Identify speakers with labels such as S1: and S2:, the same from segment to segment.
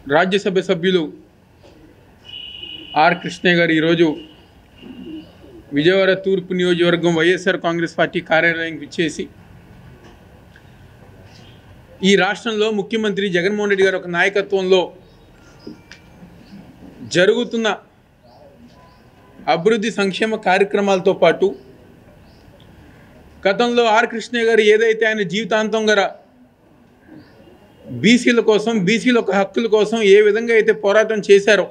S1: రాజ్యసభ సభ్యులు ఆర్ కృష్ణయ్య గారు ఈరోజు విజయవాడ తూర్పు నియోజకవర్గం వైఎస్ఆర్ కాంగ్రెస్ పార్టీ కార్యాలయానికి విచ్చేసి ఈ రాష్ట్రంలో ముఖ్యమంత్రి జగన్మోహన్ రెడ్డి గారి ఒక నాయకత్వంలో జరుగుతున్న అభివృద్ధి సంక్షేమ కార్యక్రమాలతో పాటు గతంలో ఆర్ కృష్ణయ్య గారు ఏదైతే ఆయన జీవితాంతం గల బీసీల కోసం బీసీల హక్కుల కోసం ఏ విధంగా అయితే పోరాటం చేశారో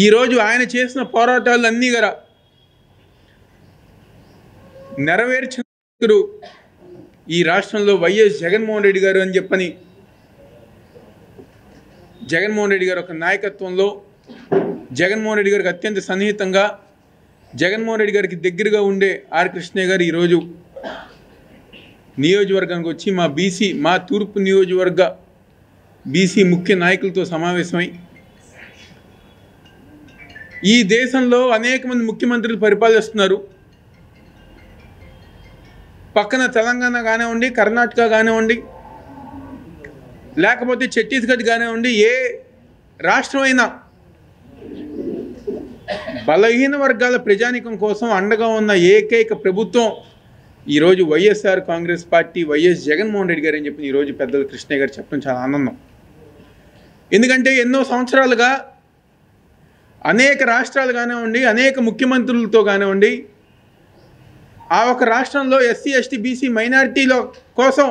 S1: ఈరోజు ఆయన చేసిన పోరాటాలన్నీ గల నెరవేర్చిన ఈ రాష్ట్రంలో వైఎస్ జగన్మోహన్ రెడ్డి గారు అని చెప్పని జగన్మోహన్ రెడ్డి గారు ఒక నాయకత్వంలో జగన్మోహన్ రెడ్డి గారికి అత్యంత సన్నిహితంగా జగన్మోహన్ రెడ్డి గారికి దగ్గరగా ఉండే ఆర్ కృష్ణయ్య గారు ఈరోజు నియోజకవర్గానికి వచ్చి మా తూర్పు నియోజకవర్గ బీసీ ముఖ్య నాయకులతో సమావేశమై ఈ దేశంలో అనేక మంది ముఖ్యమంత్రులు పరిపాలిస్తున్నారు. పక్కన తెలంగాణ కానివ్వండి, కర్ణాటక కానివ్వండి, లేకపోతే ఛత్తీస్గఢ్ కానివ్వండి, ఏ రాష్ట్రమైనా బలహీన వర్గాల ప్రజానీకం కోసం అండగా ఉన్న ఏకైక ప్రభుత్వం ఈరోజు వైఎస్ఆర్ కాంగ్రెస్ పార్టీ వైఎస్ జగన్మోహన్ రెడ్డి గారు అని చెప్పి ఈరోజు పెద్దలు కృష్ణయ్య గారు చెప్పడం చాలా ఆనందం. ఎందుకంటే ఎన్నో సంవత్సరాలుగా అనేక రాష్ట్రాలు కానివ్వండి, అనేక ముఖ్యమంత్రులతో కానివ్వండి, ఆ ఒక రాష్ట్రంలో ఎస్సీ ఎస్టీ బీసీ మైనారిటీల కోసం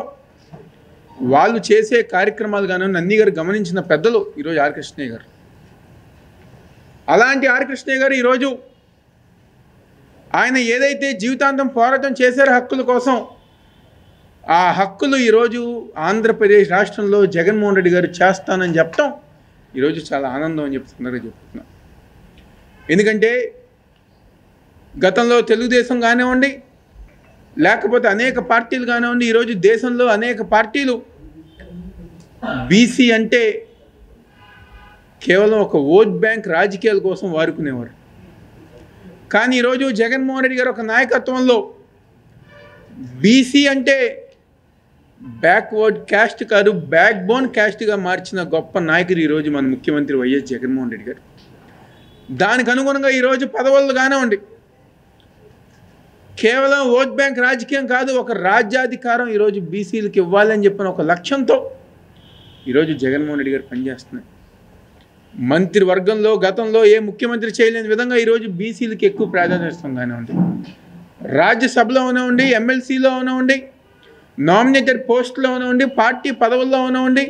S1: వాళ్ళు చేసే కార్యక్రమాలు కానివ్వండి అన్నీ గారు గమనించిన పెద్దలు ఈరోజు ఆర్ కృష్ణయ్య గారు. అలాంటి ఆర్ కృష్ణయ్య గారు ఈరోజు ఆయన ఏదైతే జీవితాంతం పోరాటం చేశారో హక్కుల కోసం, ఆ హక్కులు ఈరోజు ఆంధ్రప్రదేశ్ రాష్ట్రంలో జగన్మోహన్ రెడ్డి గారు చేస్తానని చెప్పడం ఈరోజు చాలా ఆనందం అని చెప్తున్నారు చెప్తున్నా. ఎందుకంటే గతంలో తెలుగుదేశం కానివ్వండి, లేకపోతే అనేక పార్టీలు కానివ్వండి, ఈరోజు దేశంలో అనేక పార్టీలు బీసీ అంటే కేవలం ఒక ఓట్ బ్యాంక్ రాజకీయాల కోసం వాడుకునేవారు. కానీ ఈరోజు జగన్మోహన్ రెడ్డి గారు ఒక నాయకత్వంలో బీసీ అంటే బ్యాక్వర్డ్ క్యాస్ట్ కాదు, బ్యాక్ బోన్ క్యాస్ట్గా మార్చిన గొప్ప నాయకుడు ఈరోజు మన ముఖ్యమంత్రి వైఎస్ జగన్మోహన్ రెడ్డి గారు. దానికి అనుగుణంగా ఈరోజు పదవులు కానివ్వండి, కేవలం ఓట్ బ్యాంక్ రాజకీయం కాదు, ఒక రాజ్యాధికారం ఈరోజు బీసీలకు ఇవ్వాలని చెప్పిన ఒక లక్ష్యంతో ఈరోజు జగన్మోహన్ రెడ్డి గారు పనిచేస్తున్నారు. మంత్రివర్గంలో గతంలో ఏ ముఖ్యమంత్రి చేయలేని విధంగా ఈరోజు బీసీలకు ఎక్కువ ప్రాధాన్యత ఇస్తుంది కానివ్వండి, రాజ్యసభలో ఉన్నవండి, ఎమ్మెల్సీలో ఉన్నవండి, నామినేటెడ్ పోస్టులో ఉన్నవండి, పార్టీ పదవుల్లో ఉన్నవండి,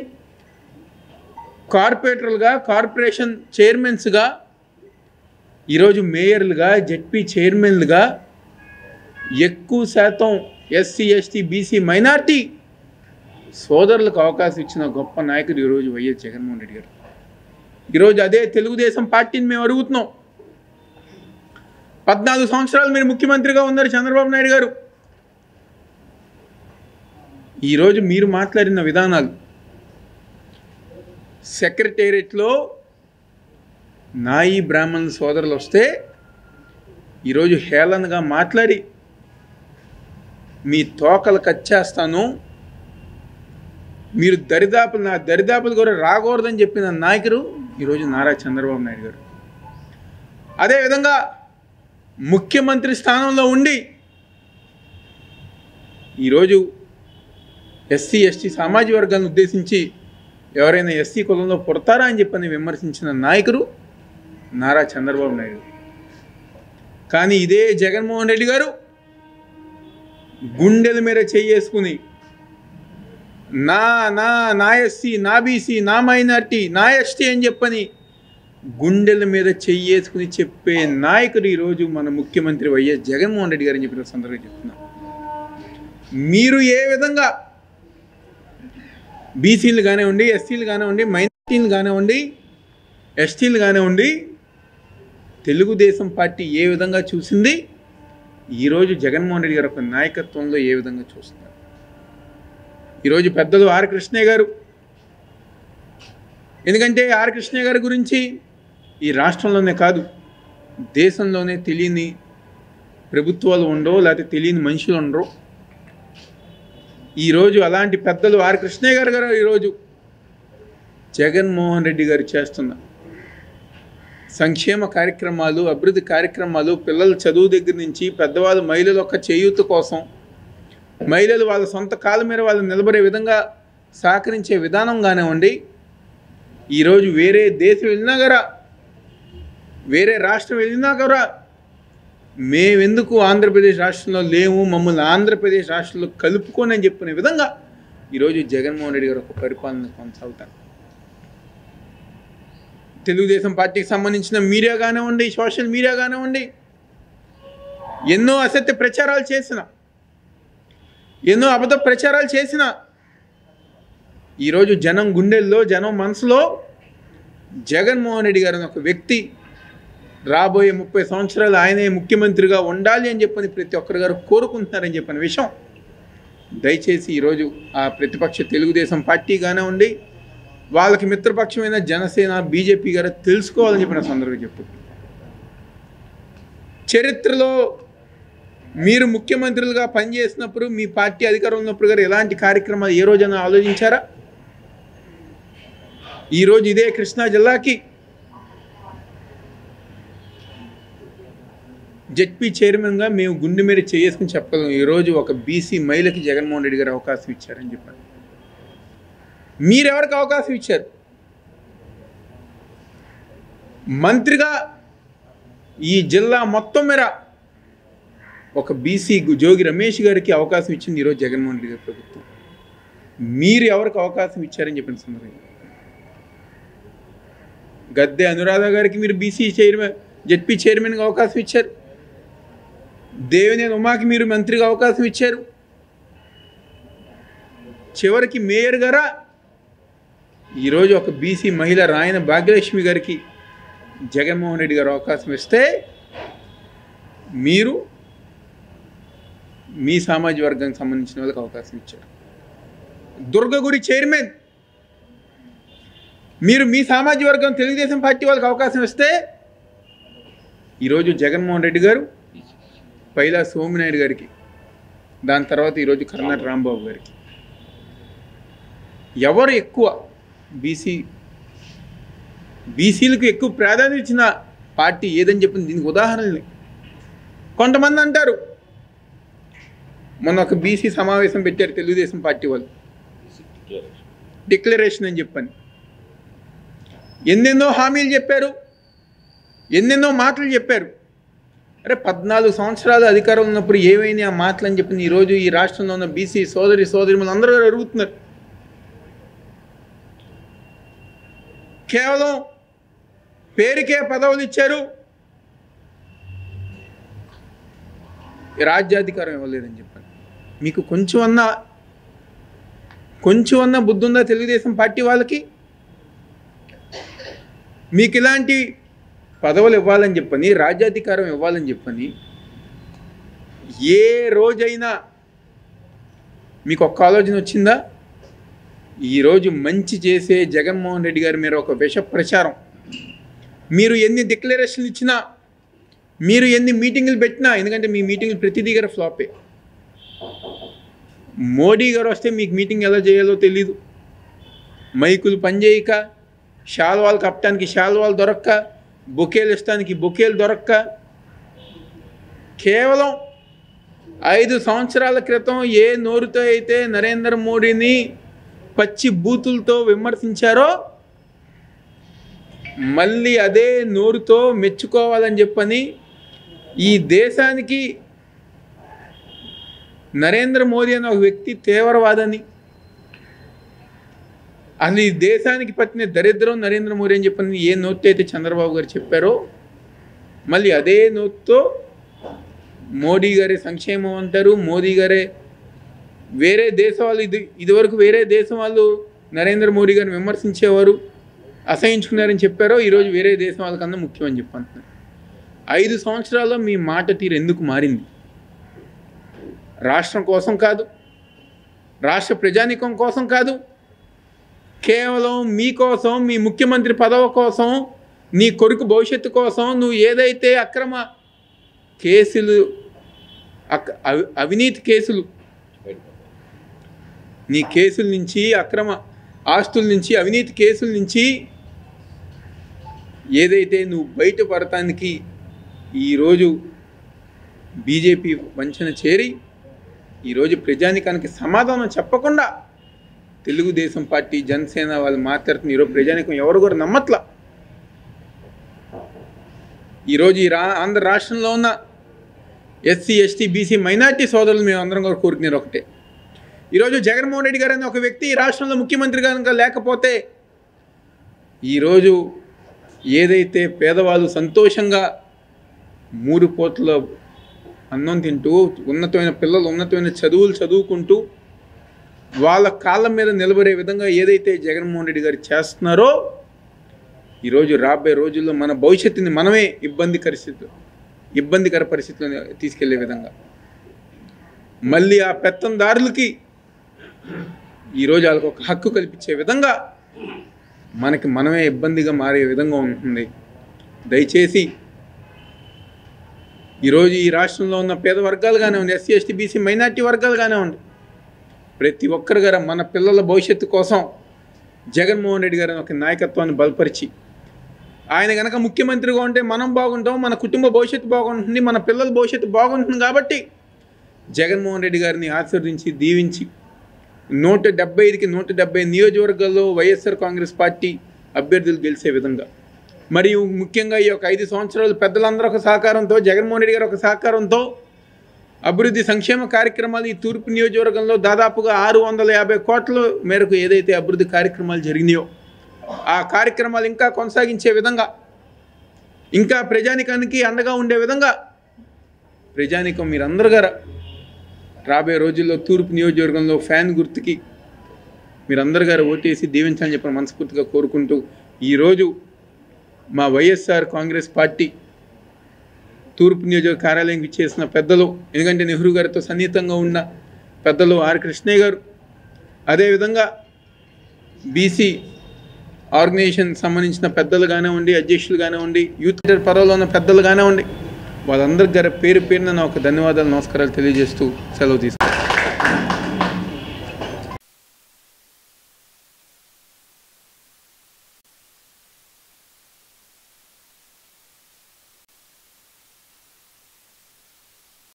S1: కార్పొరేటర్లుగా, కార్పొరేషన్ చైర్మన్స్గా, ఈరోజు మేయర్లుగా, జెడ్పీ చైర్మన్లుగా ఎక్కువ శాతం ఎస్సీ ఎస్టీ బీసీ మైనార్టీ సోదరులకు అవకాశం ఇచ్చిన గొప్ప నాయకుడు ఈరోజు వైఎస్ జగన్మోహన్ రెడ్డి గారు. ఈరోజు అదే తెలుగుదేశం పార్టీని మేము అడుగుతున్నాం. 14 సంవత్సరాలు మీరు ముఖ్యమంత్రిగా ఉన్నారు చంద్రబాబు నాయుడు గారు. ఈరోజు మీరు మాట్లాడిన విధానాలు, సెక్రటేరియట్లో నాయి బ్రాహ్మణ్ సోదరులు వస్తే ఈరోజు హేళనగా మాట్లాడి మీ తోకలు కచ్చేస్తాను, మీరు నా దరిదాపులు కూడా రాకూడదని చెప్పిన నాయకుడు ఈరోజు నారా చంద్రబాబు నాయుడు గారు. అదేవిధంగా ముఖ్యమంత్రి స్థానంలో ఉండి ఈరోజు ఎస్సీ ఎస్టీ సామాజిక వర్గాలను ఉద్దేశించి ఎవరైనా ఎస్సీ కులంలో పుడతారా అని చెప్పని విమర్శించిన నాయకుడు నారా చంద్రబాబు నాయుడు. కానీ ఇదే జగన్మోహన్ రెడ్డి గారు గుండెల మీద చేసుకుని నా ఎస్సీ, నా బీసీ, నా మైనార్టీ, నా ఎస్టీ అని చెప్పని గుండెల మీద చేసుకుని చెప్పే నాయకుడు ఈరోజు మన ముఖ్యమంత్రి వైఎస్ జగన్మోహన్ రెడ్డి గారు అని చెప్పిన సందర్భంగా చెప్తున్నాం. మీరు ఏ విధంగా బీసీలు కానివ్వండి, ఎస్సీలు కానివ్వండి, మైనార్టీలు కానివ్వండి, ఎస్టీలు కానివ్వండి, తెలుగుదేశం పార్టీ ఏ విధంగా చూసింది, ఈరోజు జగన్మోహన్ రెడ్డి గారు ఒక నాయకత్వంలో ఏ విధంగా చూస్తున్నారు. ఈరోజు పెద్దలు ఆర్ కృష్ణయ్య గారు, ఎందుకంటే ఆర్ కృష్ణయ్య గారి గురించి ఈ రాష్ట్రంలోనే కాదు దేశంలోనే తెలియని ప్రభుత్వాలు ఉండవు, లేకపోతే తెలియని మనుషులు ఉండరు. ఈరోజు అలాంటి పెద్దలు ఆర్ కృష్ణయ్య గారు ఈరోజు జగన్మోహన్ రెడ్డి గారు చేస్తున్న సంక్షేమ కార్యక్రమాలు, అభివృద్ధి కార్యక్రమాలు, పిల్లల చదువు దగ్గర నుంచి పెద్దవాళ్ళు మహిళల యొక్క చేయూత కోసం, మహిళలు వాళ్ళ సొంత కాళ్ళ మీద వాళ్ళు నిలబడే విధంగా సహకరించే విధానం కానివ్వండి, ఈరోజు వేరే దేశం వెళ్ళినా కూడా, వేరే రాష్ట్రం వెళ్ళినా కూడా మేమెందుకు ఆంధ్రప్రదేశ్ రాష్ట్రంలో లేము, మమ్మల్ని ఆంధ్రప్రదేశ్ రాష్ట్రంలో కలుపుకొని అని చెప్పుకునే విధంగా ఈరోజు జగన్మోహన్ రెడ్డి గారు ఒక పరిపాలన కొనసాగుతారు. తెలుగుదేశం పార్టీకి సంబంధించిన మీడియా కానివ్వండి, సోషల్ మీడియా కానివ్వండి, ఎన్నో అసత్య ప్రచారాలు చేసిన, ఎన్నో అబద్ధ ప్రచారాలు చేసిన ఈరోజు జనం గుండెల్లో, జనం మనసులో జగన్మోహన్ రెడ్డి గారు ఒక వ్యక్తి రాబోయే 30 సంవత్సరాలు ఆయనే ముఖ్యమంత్రిగా ఉండాలి అని చెప్పని ప్రతి ఒక్కరు గారు కోరుకుంటున్నారని చెప్పిన విషయం దయచేసి ఈరోజు ఆ ప్రతిపక్ష తెలుగుదేశం పార్టీ కానివ్వండి, వాళ్ళకి మిత్రపక్షమైన జనసేన, బీజేపీ గారు తెలుసుకోవాలని చెప్పిన సందర్భంగా చెప్పు. చరిత్రలో మీరు ముఖ్యమంత్రులుగా పనిచేసినప్పుడు, మీ పార్టీ అధికారంలో ఉన్నప్పుడు గారు ఎలాంటి కార్యక్రమాలు ఏ రోజైనా ఆలోచించారా? ఈరోజు ఇదే కృష్ణా జిల్లాకి జెడ్పీ చైర్మన్గా మేము గుండె మీద చేసుకుని చెప్పగలం. ఈరోజు ఒక బీసీ మహిళకి జగన్మోహన్ రెడ్డి గారు అవకాశం ఇచ్చారని చెప్పారు. మీరెవరికి అవకాశం ఇచ్చారు? మంత్రిగా ఈ జిల్లా మొత్తం మీద ఒక బీసీ జోగి రమేష్ గారికి అవకాశం ఇచ్చింది ఈరోజు జగన్మోహన్ రెడ్డి గారి ప్రభుత్వం. మీరు ఎవరికి అవకాశం ఇచ్చారని చెప్పిన సందర్భంగా గద్దె అనురాధ గారికి మీరు బీసీ చైర్మన్, జెడ్పీ చైర్మన్గా అవకాశం ఇచ్చారు. దేవినేని ఉమాకి మీరు మంత్రిగా అవకాశం ఇచ్చారు. చివరికి మేయర్ గారా ఈరోజు ఒక బీసీ మహిళ రాయన భాగ్యలక్ష్మి గారికి జగన్మోహన్ రెడ్డి గారు అవకాశం ఇస్తే మీరు మీ సామాజిక వర్గానికి సంబంధించిన వాళ్ళకి అవకాశం ఇచ్చారు. దుర్గగుడి చైర్మన్ మీరు మీ సామాజిక వర్గం తెలుగుదేశం పార్టీ వాళ్ళకి అవకాశం ఇస్తే ఈరోజు జగన్మోహన్ రెడ్డి గారు పైలా సోమినాయుడు గారికి, దాని తర్వాత ఈరోజు కర్నాట రాంబాబు గారికి ఎవరు ఎక్కువ బీసీలకు ఎక్కువ ప్రాధాన్యత ఇచ్చిన పార్టీ ఏదని చెప్పింది దీనికి ఉదాహరణలు కొంతమంది అంటారు. మొన్న ఒక బీసీ సమావేశం పెట్టారు తెలుగుదేశం పార్టీ వాళ్ళు, డిక్లరేషన్ అని చెప్పని ఎన్నెన్నో హామీలు చెప్పారు, ఎన్నెన్నో మాటలు చెప్పారు. అరే 14 సంవత్సరాలు అధికారం ఉన్నప్పుడు ఏవైనా ఆ మాటలు అని చెప్పి ఈరోజు ఈ రాష్ట్రంలో ఉన్న బీసీ సోదరిమణులు అందరూ అడుగుతున్నారు. కేవలం పేరుకే పదవులు ఇచ్చారు, రాజ్యాధికారం ఇవ్వలేదని చెప్పాను. మీకు కొంచెం అన్న బుద్ధి ఉందా తెలుగుదేశం పార్టీ వాళ్ళకి? మీకు ఇలాంటి పదవులు ఇవ్వాలని చెప్పని, రాజ్యాధికారం ఇవ్వాలని చెప్పని ఏ రోజైనా మీకు ఒక్క ఆలోచన వచ్చిందా? ఈరోజు మంచి చేసే జగన్మోహన్ రెడ్డి గారి మీద ఒక విష ప్రచారం, మీరు ఎన్ని డిక్లరేషన్లు ఇచ్చినా, మీరు ఎన్ని మీటింగులు పెట్టినా, ఎందుకంటే మీ మీటింగులు ప్రతిదీ గారు ఫ్లాపే. మోడీ గారు వస్తే మీకు మీటింగ్ ఎలా చేయాలో తెలీదు, మైకులు పనిచేయక, శాల్వాలు కప్పటానికి శాల్వాలు దొరక్క, బొకేలు ఇస్తానికి బొకేలు దొరక్క, కేవలం 5 సంవత్సరాల క్రితం ఏ నోరుతో అయితే నరేంద్ర మోడీని పచ్చి బూతులతో విమర్శించారో మళ్ళీ అదే నోరుతో మెచ్చుకోవాలని చెప్పని ఈ దేశానికి నరేంద్ర మోదీ అనే ఒక వ్యక్తి తీవ్రవాదని, అసలు ఈ దేశానికి పట్టిన దరిద్రం నరేంద్ర మోదీ అని చెప్పని ఏ నోట్తో అయితే చంద్రబాబు గారు చెప్పారో మళ్ళీ అదే నోట్తో మోడీ గారి సంక్షేమం అంటారు, మోదీ గారే వేరే దేశం వాళ్ళు ఇదివరకు వేరే దేశం వాళ్ళు నరేంద్ర మోడీ గారిని విమర్శించేవారు, అసహించుకున్నారని చెప్పారో ఈరోజు వేరే దేశం వాళ్ళకన్నా ముఖ్యమని చెప్పంటున్నారు. 5 సంవత్సరాల్లో మీ మాట తీరు ఎందుకు మారింది? రాష్ట్రం కోసం కాదు, రాష్ట్ర ప్రజానీకం కోసం కాదు, కేవలం మీకోసం, మీ ముఖ్యమంత్రి పదవి కోసం, నీ కొడుకు భవిష్యత్తు కోసం నువ్వు ఏదైతే అక్రమ కేసులు, అవినీతి కేసులు, నీ కేసుల నుంచి, అక్రమ ఆస్తుల నుంచి, అవినీతి కేసుల నుంచి ఏదైతే నువ్వు బయటపడటానికి ఈరోజు బీజేపీ వంచన చేరి ఈరోజు ప్రజానికానికి సమాధానం చెప్పకుండా తెలుగుదేశం పార్టీ, జనసేన వాళ్ళు మాట్లాడుతున్న ఈరోజు ప్రజానికం ఎవరు కూడా నమ్మట్లా. ఈరోజు ఆంధ్ర రాష్ట్రంలో ఉన్న ఎస్సీ, ఎస్టీ, బీసీ, మైనార్టీ సోదరులు మేము అందరం కూడా కోరుకునేది ఒకటే. ఈరోజు జగన్మోహన్ రెడ్డి గారు అనే ఒక వ్యక్తి ఈ రాష్ట్రంలో ముఖ్యమంత్రి కనుక లేకపోతే ఈరోజు ఏదైతే పేదవాళ్ళు సంతోషంగా 3 పూట్ల అన్నం తింటూ, ఉన్నతమైన పిల్లలు ఉన్నతమైన చదువులు చదువుకుంటూ వాళ్ళ కాళ్ళ మీద నిలబడే విధంగా ఏదైతే జగన్మోహన్ రెడ్డి గారు చేస్తున్నారో ఈరోజు రాబోయే రోజుల్లో మన భవిష్యత్తుని మనమే ఇబ్బందికర పరిస్థితుల్లో తీసుకెళ్లే విధంగా మళ్ళీ ఆ పెత్తందారులకి ఈరోజు వాళ్ళకు ఒక హక్కు కల్పించే విధంగా మనకి మనమే ఇబ్బందిగా మారే విధంగా ఉంటుంది. దయచేసి ఈరోజు ఈ రాష్ట్రంలో ఉన్న పేద వర్గాలు కానివ్వండి, ఎస్సీ, ఎస్టీ, బీసీ, మైనార్టీ వర్గాలు కానివ్వండి, ప్రతి ఒక్కరు గారు మన పిల్లల భవిష్యత్తు కోసం జగన్మోహన్ రెడ్డి గారిని ఒక నాయకత్వాన్ని బలపరిచి ఆయన కనుక ముఖ్యమంత్రిగా ఉంటే మనం బాగుంటాం, మన కుటుంబ భవిష్యత్తు బాగుంటుంది, మన పిల్లల భవిష్యత్తు బాగుంటుంది. కాబట్టి జగన్మోహన్ రెడ్డి గారిని ఆశీర్వదించి దీవించి 175కి 170 నియోజకవర్గాల్లో వైఎస్ఆర్ కాంగ్రెస్ పార్టీ అభ్యర్థులు గెలిచే విధంగా, మరియు ముఖ్యంగా ఈ యొక్క 5 సంవత్సరాలు పెద్దలందరూ ఒక సహకారంతో, జగన్మోహన్ రెడ్డి గారు ఒక సహకారంతో అభివృద్ధి సంక్షేమ కార్యక్రమాలు ఈ తూర్పు నియోజకవర్గంలో దాదాపుగా 650 కోట్ల మేరకు ఏదైతే అభివృద్ధి కార్యక్రమాలు జరిగినాయో ఆ కార్యక్రమాలు ఇంకా కొనసాగించే విధంగా, ఇంకా ప్రజానికానికి అండగా ఉండే విధంగా ప్రజానికం మీరందరూ గారు రాబోయే రోజుల్లో తూర్పు నియోజకవర్గంలో ఫ్యాన్ గుర్తుకి మీరందరూ గారు ఓటేసి దీవించాలని చెప్పి మనస్ఫూర్తిగా కోరుకుంటూ ఈరోజు మా వైఎస్ఆర్ కాంగ్రెస్ పార్టీ తూర్పు నియోజక కార్యాలయంకి ఇచ్చేసిన పెద్దలు, ఎందుకంటే నెహ్రూ గారితో సన్నిహితంగా ఉన్న పెద్దలు ఆర్ కృష్ణయ్య గారు, అదేవిధంగా బీసీ ఆర్గనైజేషన్ సంబంధించిన పెద్దలు కానివ్వండి, అధ్యక్షులు కానివ్వండి, యూత్ లీడర్ పదవిలో ఉన్న పెద్దలు కానివ్వండి, వాళ్ళందరికీ గారి పేరు పేరున ఒక ధన్యవాదాలు, నమస్కారాలు తెలియజేస్తూ సెలవు తీసుకుంటాను.